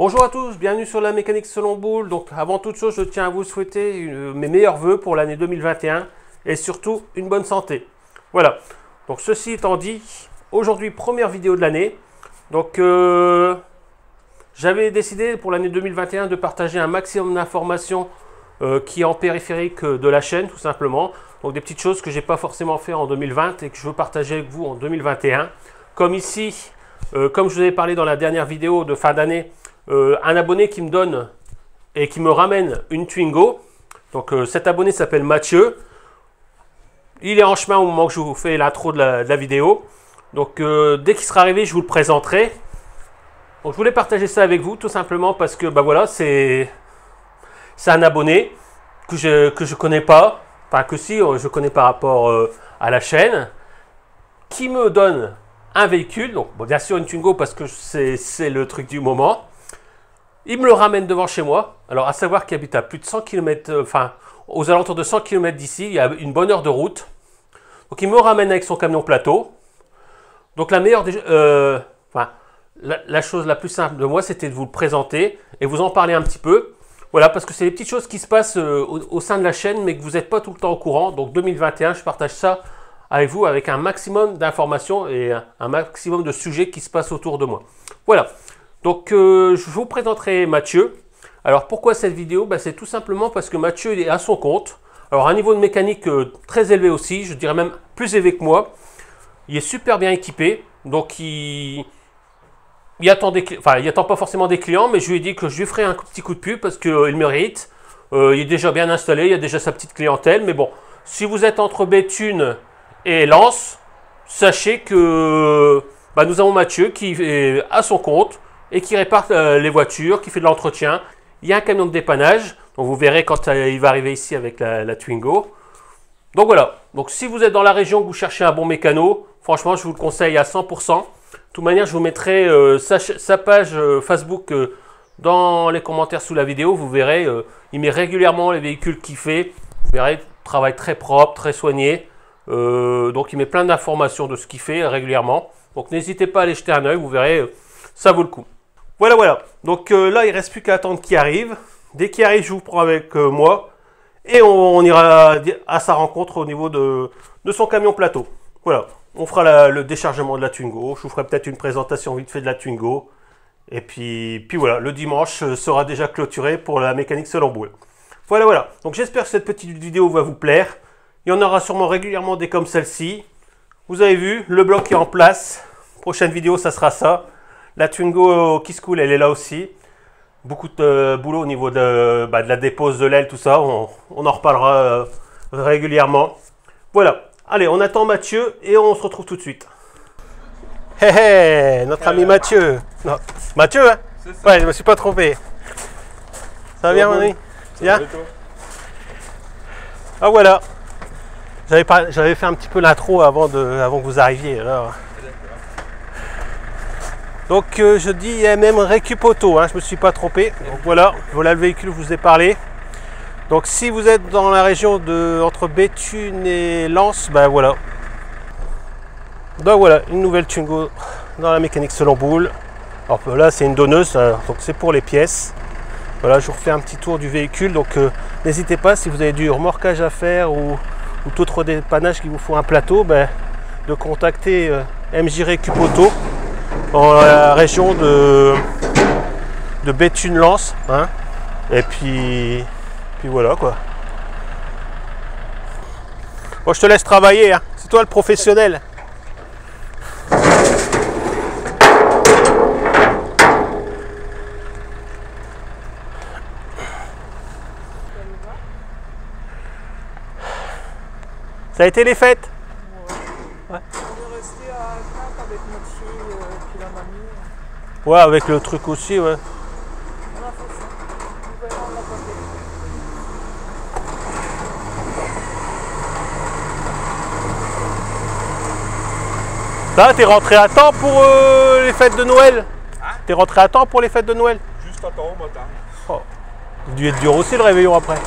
Bonjour à tous, bienvenue sur la mécanique selon Boulle. Donc avant toute chose, je tiens à vous souhaiter mes meilleurs voeux pour l'année 2021 et surtout une bonne santé. Voilà, donc ceci étant dit, aujourd'hui première vidéo de l'année. Donc j'avais décidé pour l'année 2021 de partager un maximum d'informations qui est en périphérique de la chaîne tout simplement. Donc des petites choses que j'ai pas forcément fait en 2020 et que je veux partager avec vous en 2021. Comme ici, comme je vous avais parlé dans la dernière vidéo de fin d'année, un abonné qui me donne et qui me ramène une Twingo. Donc cet abonné s'appelle Mathieu. Il est en chemin au moment que je vous fais l'intro de la vidéo. Donc dès qu'il sera arrivé, je vous le présenterai. Donc je voulais partager ça avec vous tout simplement parce que bah voilà, c'est un abonné que je connais pas. Enfin que si, je connais par rapport à la chaîne. Qui me donne un véhicule. Donc bon, bien sûr une Twingo parce que c'est le truc du moment. Il me le ramène devant chez moi. Alors, à savoir qu'il habite à plus de 100 km, enfin, aux alentours de 100 km d'ici. Il y a une bonne heure de route. Donc, il me ramène avec son camion plateau. Donc, la meilleure la chose la plus simple de moi, c'était de vous le présenter et vous en parler un petit peu. Voilà, parce que c'est des petites choses qui se passent au sein de la chaîne, mais que vous n'êtes pas tout le temps au courant. Donc, 2021, je partage ça avec vous avec un maximum d'informations et un maximum de sujets qui se passent autour de moi. Voilà. Donc, je vous présenterai Mathieu. Alors, pourquoi cette vidéo? C'est tout simplement parce que Mathieu est à son compte. Alors, un niveau de mécanique très élevé aussi, je dirais même plus élevé que moi. Il est super bien équipé. Donc, il attend pas forcément des clients, mais je lui ai dit que je lui ferai un petit coup de pub parce qu'il mérite. Il est déjà bien installé, il y a déjà sa petite clientèle. Mais bon, si vous êtes entre Béthune et Lens, sachez que nous avons Mathieu qui est à son compte et qui répare les voitures, qui fait de l'entretien. Il y a un camion de dépannage, donc vous verrez quand il va arriver ici avec la Twingo. Donc voilà, donc si vous êtes dans la région, que vous cherchez un bon mécano, franchement je vous le conseille à 100%. De toute manière, je vous mettrai sa page Facebook dans les commentaires sous la vidéo. Vous verrez, il met régulièrement les véhicules qu'il fait. Vous verrez, travail très propre, très soigné. Donc il met plein d'informations de ce qu'il fait régulièrement. Donc n'hésitez pas à aller jeter un œil, vous verrez, ça vaut le coup. Voilà. Donc là, il ne reste plus qu'à attendre qu'il arrive. Dès qu'il arrive, je vous prends avec moi. Et on ira à sa rencontre au niveau de son camion plateau. Voilà. On fera le déchargement de la Twingo. Je vous ferai peut-être une présentation vite fait de la Twingo. Et puis voilà, le dimanche sera déjà clôturé pour la mécanique selon Boulle. Voilà. Donc j'espère que cette petite vidéo va vous plaire. Il y en aura sûrement régulièrement des comme celle-ci. Vous avez vu, le bloc est en place. Prochaine vidéo, ça sera ça. La Twingo qui se coule, elle est là aussi. Beaucoup de boulot au niveau de la dépose de l'aile, tout ça. On en reparlera régulièrement. Voilà. Allez, on attend Mathieu et on se retrouve tout de suite. Notre ami Mathieu. Non, Mathieu, hein? Ouais, je me suis pas trompé. Ça va bien, mon ami? Bien? Ah voilà. J'avais fait un petit peu l'intro avant que vous arriviez. Alors. Donc je dis MM Récup Auto, je ne me suis pas trompé. Donc voilà le véhicule que je vous ai parlé. Donc si vous êtes dans la région entre Béthune et Lens, voilà. Donc voilà, une nouvelle Twingo dans la mécanique selon Boulle. Alors là c'est une donneuse, donc c'est pour les pièces. Voilà, je vous refais un petit tour du véhicule. Donc n'hésitez pas, si vous avez du remorquage à faire ou tout autre dépannage qui vous faut un plateau, de contacter MJ Récup Auto dans la région de Béthune-Lens. Et puis voilà quoi. Bon, je te laisse travailler, c'est toi le professionnel. Ça a été les fêtes? Ouais. On est resté à 4 avec notre fille qui l'a mamie. Ouais, avec le truc aussi, ouais. On a fait ça. On l'a pas fait. Ça, t'es rentré à temps pour les fêtes de Noël? T'es rentré à temps pour les fêtes de Noël? Juste à temps au matin. Oh. Ça a dû être dur aussi le réveillon après.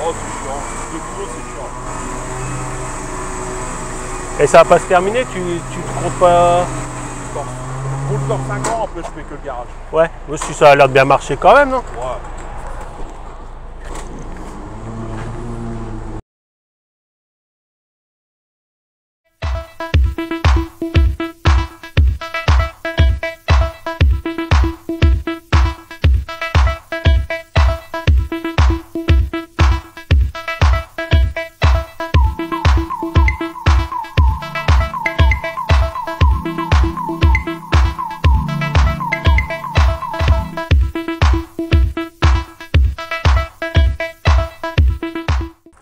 Oh, c'est chiant. Le boulot, c'est chiant. Et ça va pas se terminer, tu te comptes pas? Non. roule dans 5 ans, après je fais que le garage. Ouais, mais si ça a l'air de bien marcher quand même, non? Ouais.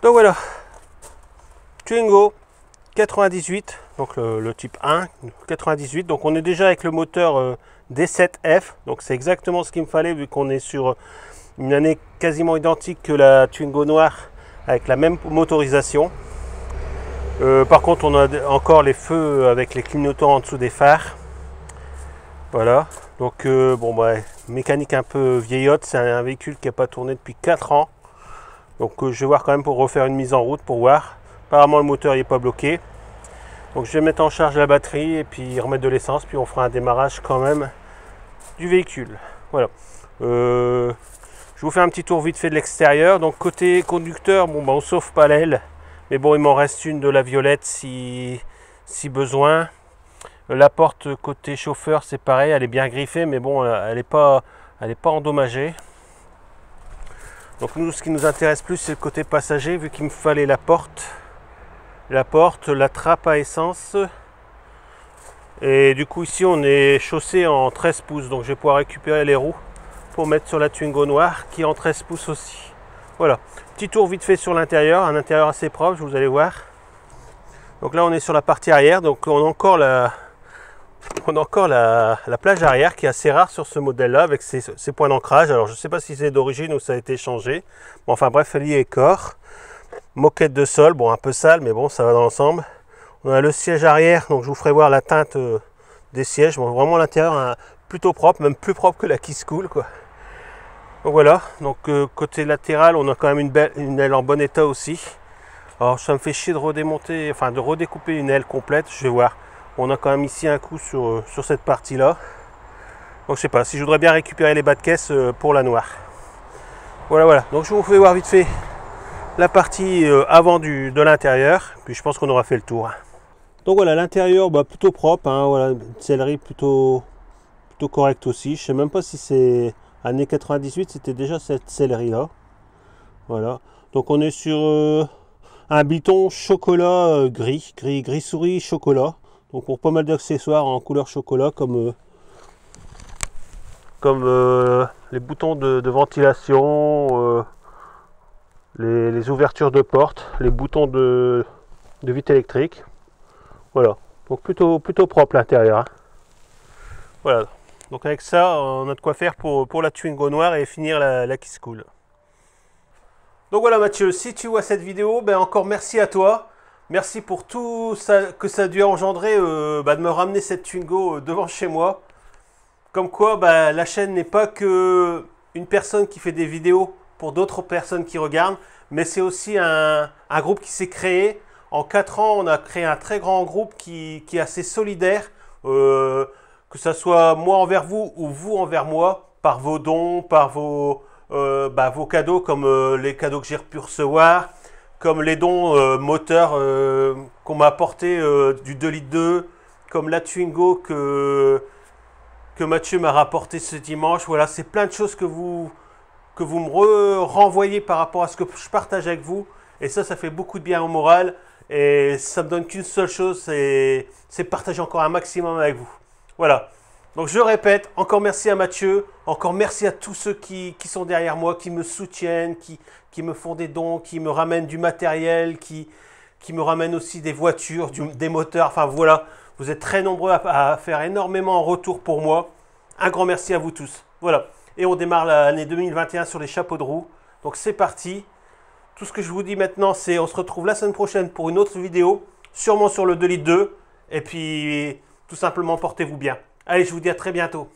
Donc voilà, Twingo 98, donc le type 1, 98. Donc on est déjà avec le moteur D7F, donc c'est exactement ce qu'il me fallait vu qu'on est sur une année quasiment identique que la Twingo noire avec la même motorisation. Par contre on a encore les feux avec les clignotants en dessous des phares. Voilà, donc bon bah, mécanique un peu vieillotte, c'est un véhicule qui n'a pas tourné depuis 4 ans. Donc je vais voir quand même pour refaire une mise en route pour voir. Apparemment le moteur n'est pas bloqué. Donc je vais mettre en charge la batterie et puis remettre de l'essence. Puis on fera un démarrage quand même du véhicule. Voilà. Je vous fais un petit tour vite fait de l'extérieur. Donc côté conducteur, bon bah on sauve pas l'aile. Mais bon il m'en reste une de la violette si besoin. La porte côté chauffeur c'est pareil, elle est bien griffée mais bon elle n'est pas endommagée. Donc nous, ce qui nous intéresse plus, c'est le côté passager, vu qu'il me fallait la porte, la trappe à essence. Et du coup, ici, on est chaussé en 13 pouces. Donc je vais pouvoir récupérer les roues pour mettre sur la Twingo noire, qui est en 13 pouces aussi. Voilà, petit tour vite fait sur l'intérieur, un intérieur assez propre, vous allez voir. Donc là, on est sur la partie arrière, donc on a encore la plage arrière qui est assez rare sur ce modèle là avec ses points d'ancrage. Alors je ne sais pas si c'est d'origine ou ça a été changé, bon, enfin bref, elle y est corps. Moquette de sol, bon un peu sale mais bon ça va dans l'ensemble. On a le siège arrière, donc je vous ferai voir la teinte des sièges. Bon, vraiment l'intérieur hein, plutôt propre, même plus propre que la Kiss Cool quoi. Donc voilà, donc côté latéral on a quand même une aile en bon état aussi. Alors ça me fait chier de redémonter, enfin de redécouper une aile complète, je vais voir. On a quand même ici un coup sur cette partie là. Donc je sais pas, si je voudrais bien récupérer les bas de caisse pour la noire. Voilà, donc je vous fais voir vite fait la partie avant de l'intérieur. Puis je pense qu'on aura fait le tour. Donc voilà, l'intérieur bah, plutôt propre, hein, voilà, une sellerie plutôt correcte aussi. Je sais même pas si c'est année 98, c'était déjà cette sellerie là. Voilà, donc on est sur un biton chocolat gris souris chocolat. Donc pour pas mal d'accessoires en couleur chocolat comme les boutons de ventilation, les ouvertures de porte, les boutons de vitre électrique. Voilà, donc plutôt propre l'intérieur. Hein. Voilà, donc avec ça on a de quoi faire pour la Twingo noire et finir la Kiss Cool. Donc voilà Mathieu, si tu vois cette vidéo, ben encore merci à toi. Merci pour tout ça que ça a dû engendrer de me ramener cette Twingo devant chez moi. Comme quoi, la chaîne n'est pas que une personne qui fait des vidéos pour d'autres personnes qui regardent, mais c'est aussi un groupe qui s'est créé. En 4 ans, on a créé un très grand groupe qui est assez solidaire, que ce soit moi envers vous ou vous envers moi, par vos dons, par vos cadeaux, comme les cadeaux que j'ai pu recevoir, comme les dons moteurs qu'on m'a apporté du 2 litres 2, comme la Twingo que Mathieu m'a rapporté ce dimanche. Voilà, c'est plein de choses que vous me renvoyez par rapport à ce que je partage avec vous. Et ça fait beaucoup de bien au moral. Et ça me donne qu'une seule chose, c'est partager encore un maximum avec vous. Voilà. Donc je répète, encore merci à Mathieu, encore merci à tous ceux qui sont derrière moi, qui me soutiennent, qui me font des dons, qui me ramènent du matériel, qui me ramènent aussi des voitures, des moteurs. Enfin voilà, vous êtes très nombreux à faire énormément en retour pour moi. Un grand merci à vous tous. Voilà, et on démarre l'année 2021 sur les chapeaux de roue. Donc c'est parti. Tout ce que je vous dis maintenant, c'est on se retrouve la semaine prochaine pour une autre vidéo, sûrement sur le 2 litres 2. Et puis, tout simplement, portez-vous bien. Allez, je vous dis à très bientôt.